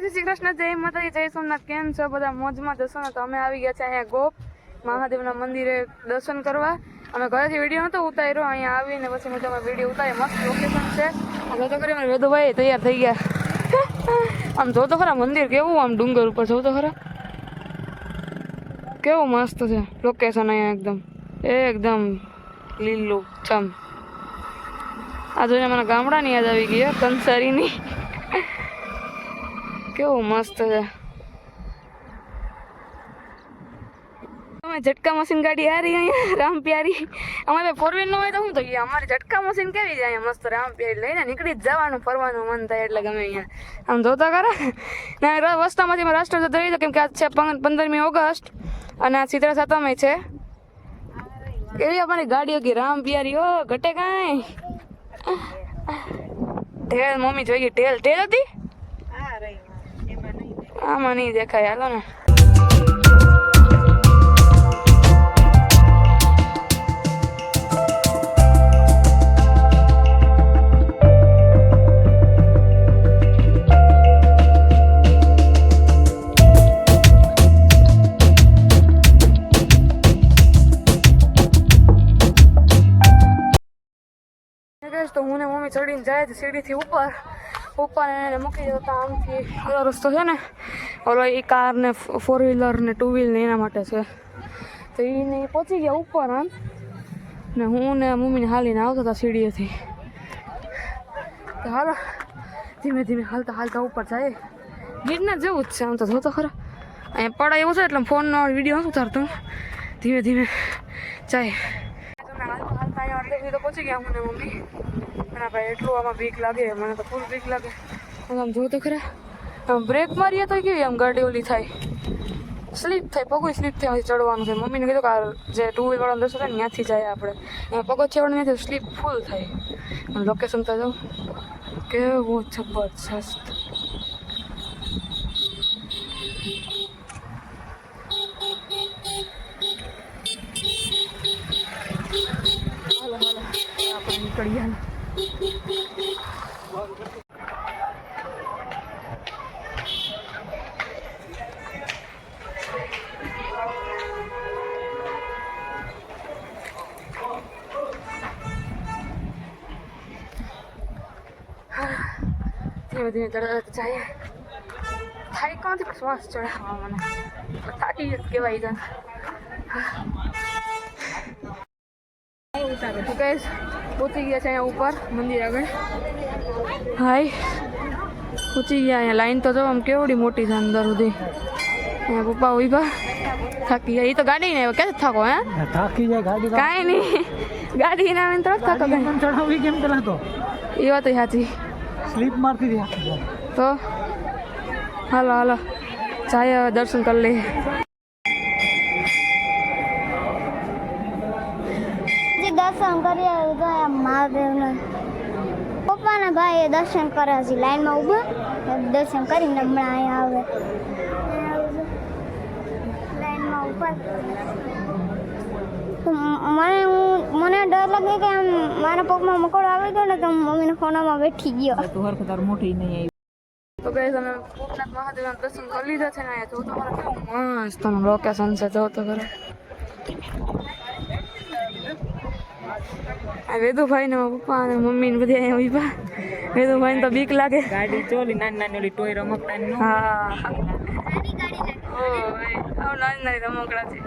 જય શ્રી કૃષ્ણ, જય માતાજી, જય સોમનાથ. કેમ છો બધા? મોજમાં જશો ને? તો અમે આવી ગયા છે અહીંયા ગોપ મહાદેવના મંદિરે દર્શન કરવા. અમે ઘરેથી વિડીયો નહોતો ઉતાર્યો, અહીંયા આવીને પછી મેં તમે વિડીયો ઉતારી. મસ્ત લોકેશન છે. જોતો ખરી મારે વેદુભાઈ તૈયાર થઈ ગયા. આમ જોતો ખરા મંદિર કેવું, આમ ડુંગર ઉપર જોતો ખરા કેવું મસ્ત છે લોકેશન. અહીંયા એકદમ લીલું છમ. આ જોઈને મને ગામડાની યાદ આવી ગઈ, કંસારીની. કેવું મસ્ત છે. અમે ઝટકા મશીન ગાડી આ રહી અહીંયા રામ પ્યારી. અમારે 4 વ્હીલ ન હોય તો શું થઈ ગયા, અમારી ઝટકા મશીન કેવી જાય મસ્ત રામ પ્યારી લઈને નીકળી જ જવાનું, ફરવાનું મન થાય એટલે ગમે અહીંયા. આમ જોતા ખરા ને રસ્તામાંથી રાષ્ટ્ર ધરી દો, કેમ કે આજ છે 15મી ઓગસ્ટ અને આ ચિત્રા સાતમે છે. એવી અમારી ગાડીઓ કે રામ પ્યારી હો ઘટે કાંઈ. ટેલ મમ્મી જોઈ ગઈ, ટેલ હતી આમાં નહીં દેખાય. હાલો ને તો હું ને મમ્મી ચડીને જાય છે સીડીથી ઉપર એને મૂકી જતા. આમથી ઓલો રસ્તો છે ને, ઓલો એ કાર ને 4 વ્હીલર ને 2 વ્હીલ ને એના માટે છે. તો એને પહોંચી ગયા ઉપર આમ, ને હું ને મમ્મીને હાલીને આવતા હતા સીડીએથી. તો હાલો ધીમે ધીમે હાલતા ઉપર જાય. ગીરના જેવું જ છે આમ તો જોતો ખરા. અહીંયા પડાય એવું છે એટલે ફોનનો વિડીયો નથી ઉતારતો, ધીમે ધીમે જાય. હાલતા અહીંયા તો પહોંચી ગયા હું ને મમ્મી. અને ભાઈ એટલું આમાં બીક લાગે, મને તો ફૂલ બીક લાગે. આમ જોતો ખરા, આમ બ્રેક મારીએ તો કેવી આમ ગાડી ઓલી થાય, સ્લીપ થાય, પગું સ્લીપ થાય. ચડવાનું છે. મમ્મીને કીધું કે જે 2 વ્હીલ વાળા રસ્તો થાય ને ત્યાંથી જાય આપણે. પગો ચડવાનું ત્યાંથી સ્લીપ ફૂલ થાય. અને લોકેશન તો જાઉં કેવું જબરજસ્ત. આપણે નીકળી ગયા. ધીમે ધીમે ચડતા જાય. થાય ક્યાંથી પણ શ્વાસ ચડાવવા મને થાકી જ કહેવાય છે. ગાઈસ પહોંચી ગયા છે અહીંયા ઉપર મંદિર આગળ. હાય પહોંચી ગયા. અહીંયા લાઈન તો જો આમ કેવડી મોટી છે અંદર સુધી. અહીંયા પપ્પા ઉભા થાકી ગયા. એ તો ગાડી ને ક્યાં થાકો? હે થાકી જાય ગાડી, કાંઈ નહીં. ગાડી ના આવે તો થાકો. ચડાવી કેમ ચલાતો? એ વાત સાચી, સ્લીપ મારતી હતી. તો હાલો જાય હવે દર્શન કરી લઈએ. દર્શન કરીએ ગયા મહાદેવના. પપ્પાના ભાઈ દર્શન કરે છે, લાઈનમાં ઊભા દર્શન કરીને હમણાં અહીંયા આવે. લાઈનમાં ઊભા મને ડર લાગે કે આમ મારા પગમાં મકોડો આવી ગયો ને તો મમ્મીના ખોનામાં બેઠી ગયો. તું હરખું તાર મોટી નહીં આવી. તો ગાઈસ અમે ભૂતનાથ મહાદેવના દર્શન કરી લીધા છે ને. અહીંયા જોતો ખરા કેવું મસ્ત લોકેશન છે. જોતો ખરા વેદુભાઈ ને પપ્પા અને મમ્મી ને બધા અહીંયા ઉભા. વેદુભાઈ ને તો બીક લાગે. ગાડી ચોલી નાની ઓલી ટોય રમકડા. હા નાની રમકડા છે.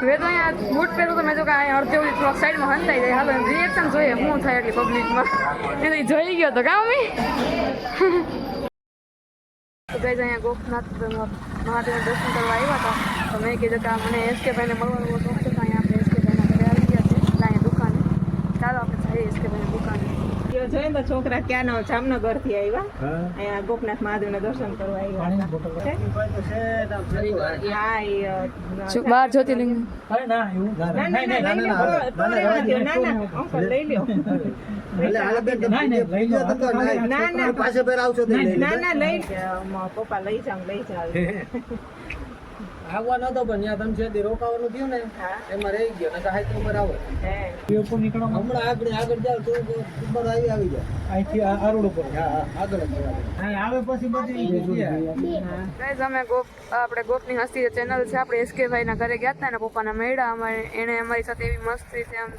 વેદો અહીંયા બૂટ પહેરો તો મેં તો કાંઈ અડધે ઓલી થોડાક સાઈડમાં હંતાઈ જાય. હાલો રિએક્શન જોઈએ શું થાય એટલી પબ્લિકમાં. એ તો જોઈ ગયો તો કાં મમ્મી? ગઈ અહીંયા ગોપનાથ મહાદેવના દર્શન કરવા આવ્યા હતા. તો મેં કીધું કે મને એસકે ભાઈને મળવાનો બહુ શોખ છે, તો અહીંયા આપણે એસકે ભાઈના ઘરે આવી ગયા છે, એટલે અહીંયા દુકાને. ચાલો આપણે જઈએ એસકે ભાઈની દુકાને. જોઈએ તો છોકરા ક્યાંનો જામનગર થી આવ્યા અહીંયા ગોપનાથ મહાદેવના દર્શન કરવા આવ્યા હા બાર જ્યોતિર્લિંગ ના લઈ લ્યો પપ્પા લઈ જાવ આવવા નતો પણ ત્યાં તમે છે રોકાવાનું થયું ને એમાં રહી ગયો ને હાઈ ઉપર આવો હમણાં આપણે આગળ જાવ તો ઉપર આવી જાય અહીંથી આ રોડ ઉપર આગળ આવે પછી બધી અમે આપણે ગોપની હસ્તી ચેનલ છે આપણે એસકે ભાઈના ઘરે ગયા હતા ને પપ્પાના મેળા એણે અમારી સાથે એવી મસ્તી છે આમ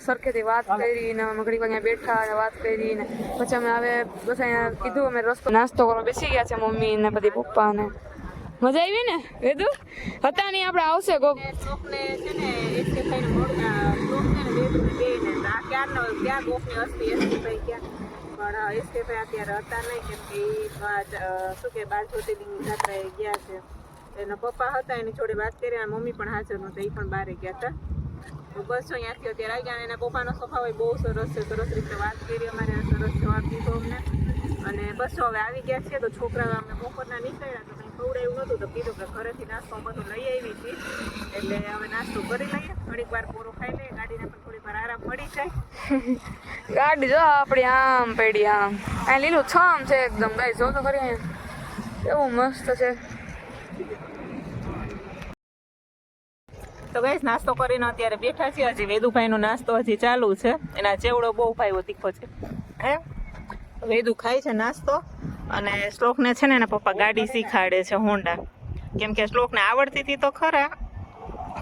સરખેથી વાત કરી ને અમે ઘડી અહીંયા બેઠા અને વાત કરી ને પછી અમે હવે બસ અહીંયા કીધું અમે રસ્તો નાસ્તો કરવા બેસી ગયા છે મમ્મી ને બધી પપ્પા ને મજા આવી ને વેદુ હતા નહીં આપણે આવશે ગોપ શ્લોકને છે ને એસકે ભાઈને શ્લોકને ને વેદુને બેયને આ ક્યારનો ક્યાં ગોપની હસ્તી એસકે ભાઈ ક્યાં પણ એસકે ભાઈ અત્યારે હતા નહીં કેમ કે શું કે 12 જ્યોતિર્લિંગની યાત્રાએ ગયા છે. એના પપ્પા હતા એની જોડે વાત કરી અને મમ્મી પણ હાજર નહોતા, એ પણ બહાર ગયા હતા. તો બસ જો અહીંયાથી અત્યારે આવી ગયા. એના પપ્પાનો સ્વભાવ બહુ સરસ છે, સરસ રીતે વાત કરી અમારે, સરસ જવાબ દીધો અમને અને બસ જો હવે આવી ગયા છે. તો છોકરા અમને બપોરના નીકળ્યા તો કંઈ ખવડાવ્યું નહોતું તો કીધું કે ઘરેથી નાસ્તો બધું લઈ આવી હતી એટલે હવે નાસ્તો કરી લઈએ, થોડીક વાર પૂરો ખાઈ લઈએ, ગાડીને પણ થોડીક વાર આરામ મળી જાય. ગાડી જો આપણી આમ પડી આમ અહીં લીલું છમ છે એકદમ ગાઈ જો તો ખરી અહીંયા એવું મસ્ત છે. તો ગાઈસ નાસ્તો કરીને અત્યારે બેઠા છીએ. હજી વેદુભાઈનો નાસ્તો હજી ચાલુ છે. એના ચેવડો બહુ ભાઈઓ તીખો છે હે. વેદુ ખાય છે નાસ્તો અને શ્લોકને છે ને એના પપ્પા ગાડી શીખાડે છે હોન્ડા, કેમ કે શ્લોકને આવડતી હતી તો ખરા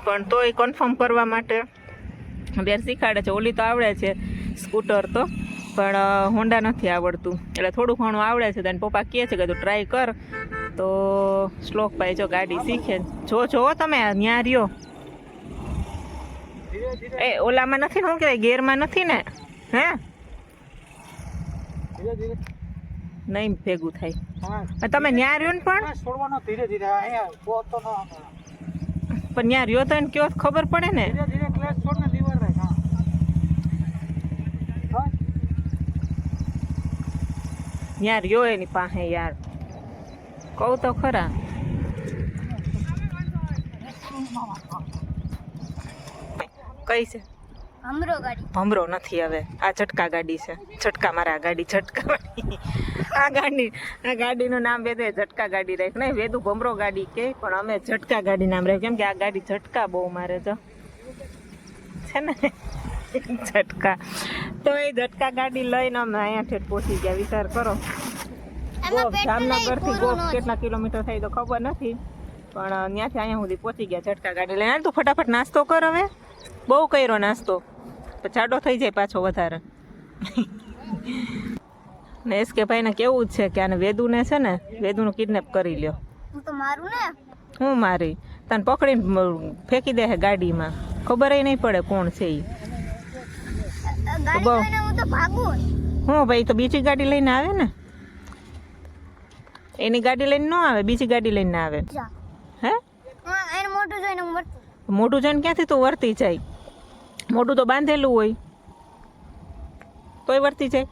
પણ તોય કન્ફર્મ કરવા માટે બેર શીખાડે છે. ઓલી તો આવડે છે સ્કૂટર તો, પણ હોન્ડા નથી આવડતું એટલે થોડું ઘણું આવડે છે. તો પપ્પા કહે છે કે તું ટ્રાય કર. તો શ્લોકભાઈ જો ગાડી શીખે. જો તમે ત્યાં રહ્યો એ ઓલામાં નથી ને, શું કહેવાય ગેરમાં નથી ને હે નહીં ભેગું થાય. તમે ન્યા રહ્યો ને પણ છોડવાનો ધીરે ધીરે પણ ન્યા રહ્યો તો એને કયો ખબર પડે ને. ધીરે ક્લેચ છોડ ને લીવર રાખ. ન્યા રહ્યો એની પાસે યાર કહું તો ખરા. કઈ છે હમરો ગાડી ભમરો નથી હવે આ ઝટકા ગાડી છે. ઝટકા મારા ગાડી ઝટકા આ ગાડીનું નામ વેદે ઝટકા ગાડી રાખ નહીં, વેદુ ભમરો ગાડી કે પણ અમે ઝટકા ગાડી નામ રાખ્યું કેમ કે આ ગાડી ઝટકા બહુ મારે જો છે ને ઝટકા. તો એ ઝટકા ગાડી લઈને અમે અહીંયા ઠેઠ પહોંચી ગયા. વિચાર કરો ગોપ જામનગરથી ગોપ કેટલા કિલોમીટર થાય તો ખબર નથી પણ ત્યાંથી અહીંયા સુધી પહોંચી ગયા ઝટકા ગાડી લઈને. તું ફટાફટ નાસ્તો કર હવે, બહુ કર્યો નાસ્તો તો જાડો થઈ જાય પાછો વધારે. ને એસકે ભાઈને કેવું જ છે કે આને વેદુને છે ને વેદુનું કિડનેપ કરી લ્યો. હું તો મારું ને હું મારી તને પકડીને ફેંકી દે ગાડીમાં, ખબર નહીં પડે કોણ છે એ. ગાડી લઈને હું તો ભાગું. હું ભાઈ તો બીજી ગાડી લઈને આવે ને, એની ગાડી લઈને ન આવે, બીજી ગાડી લઈને આવે હે. એને મોટું જોઈને હું વર્તું. મોટું જોઈને ક્યાંથી તું વર્તી જાય? મોટું તો બાંધેલું હોય તોય વર્તી જાય.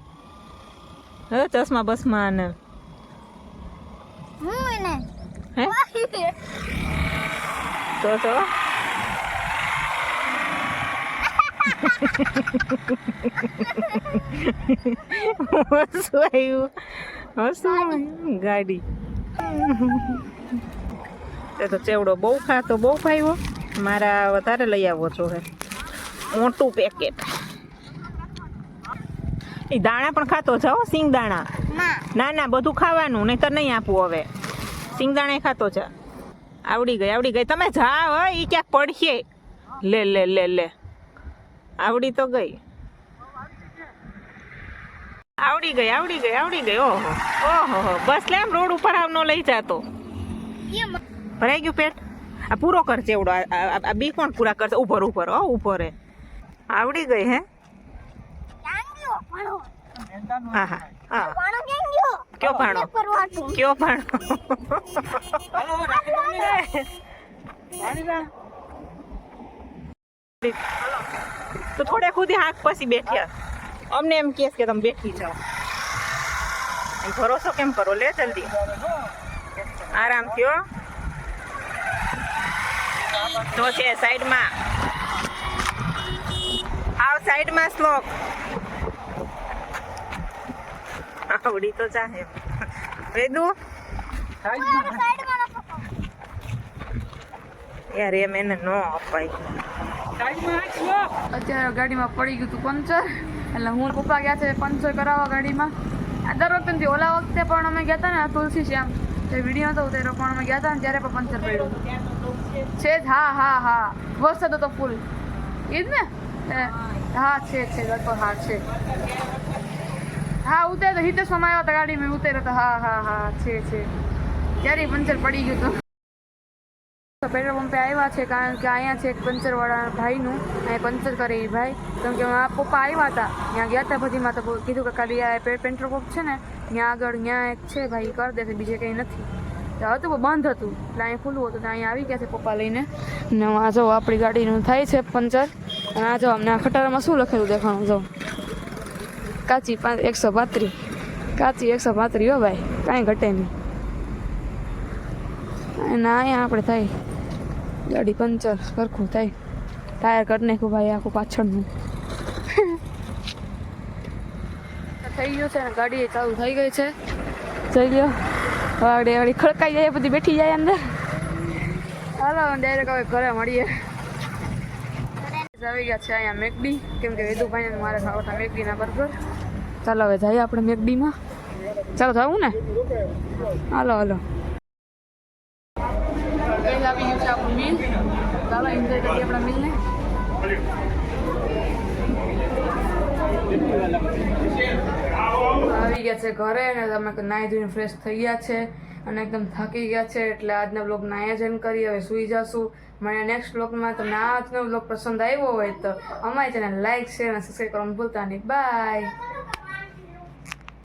હવે ચશ્મા બસમાં ને હું એને હે તો હસું ગાડી તો ચેવડો બહુ ખાતો બહુ ખાયો. મારા વધારે લઈ આવો છો હે મોટું પેકેટ. એ દાણા પણ ખાતો જાઓ, સિંગ દાણા. ના બધું ખાવાનું નહીં તો નહીં આપવું. હવે સિંગ દાણા ખાતો છે. આવડી ગઈ તમે જા હો, એ ક્યાંક પડશે. લે આવડી તો ગઈ. આવડી ગઈ. ઓહો બસ લે આમ રોડ ઉપર આવ ન લઈ જાતો. ભરાઈ ગયું પેટ. આ પૂરો કર ચેવડો. આ બી કોણ પૂરા કરશે? ઉપર ઉપર આવડી ગઈ હે. હા કયો ભાણો પરવાટું કયો ભાણો તો થોડે ખુદી હાક પછી બેઠ્યા અમને એમ કહે કે તમે બેઠી જાઓ એમ ભરોસો કેમ કરો લે જલ્દી આરામ થયો તો છે સાઈડમાં આવ સાઈડમાં શ્લોક આવડી તો ચાહે વેદુ યાર એમ એને નો અપાય અત્યારે ગાડીમાં પડી ગયું હતું પંચર એટલે હું પપ્પા ગયા છે પંચર કરાવવા ગાડીમાં આ દર વખતે નથી ઓલા વખતે પણ અમે ગયા હતા ને તુલસી શ્યામ જે વિડીયો હતો ત્યારે પણ અમે ગયા હતા ને ત્યારે પણ પંચર પડ્યું છે જ હા વરસાદ હતો ફૂલ એ જ ને હા છે લગભગ હા છે હા ઉતરે તો હિતેશમાં આવ્યા હતા ગાડીમાં ઉતરે તો હા છે ત્યારે પંચર પડી ગયું હતું પેટ્રોલ પંપે આવ્યા છે કારણ કે અહીંયા છે એક પંચરવાળા ભાઈનું અહીંયા પંચર કરે એ ભાઈ કેમ કે મારા પપ્પા આવ્યા હતા ત્યાં ગયા હતા બધીમાં તો કીધું કે ખાલી આ પેટ્રોલ પંપ છે ને ત્યાં આગળ ત્યાં એક છે ભાઈ કરી દેશે બીજે કંઈ નથી હતું પણ બંધ હતું એટલે અહીંયા ખુલ્લું હતું તો અહીંયા આવી ગયા છે પપ્પા લઈને ને આ જો આપણી ગાડીનું થાય છે પંચર અને આ જો અમને આ ખટારામાં શું લખેલું દેખાણું જો કાચી 135 કાચી 135 હો ભાઈ કાંઈ ઘટે નહીં અને અહીંયા આપણે થાય ગાડી પંચર સરખું થાય ટાયર કરી નાખ્યું ભાઈ આખું પાછળનું થઈ ગયું છે ને ગાડી ચાલુ થઈ ગઈ છે જોઈ લો વાડી વાડી ખડકાઈ જાય બધી બેઠી જાય અંદર હાલો ડાયરેક્ટ હવે ઘરે મળીએ આવી ગયા છે અહીંયા મેકડી કેમ કે વેદુભાઈને મારે ખાવા હતા મેકડીના બર્ગર ચાલો હવે જઈએ આપણે મેકડીમાં ચાલો જવું ને હાલો આવી ગયું છે આપણું મિલ ચાલો એન્જોય કરીએ આપણા મિલને આવી ગયા છે ઘરે અને અમે નાહી ધોઈને ફ્રેશ થઈ ગયા છે અને એકદમ થાકી ગયા છે એટલે આજના બ્લોગને અહીંયા જ એન્ડ કરી હવે સૂઈ જશું મને નેક્સ્ટ બ્લોગમાં તમને આજનો બ્લોગ પસંદ આવ્યો હોય તો અમારી ચેનલ લાઈક શેર અને સબસ્ક્રાઈબ કરવાનું ભૂલતા નહીં બાય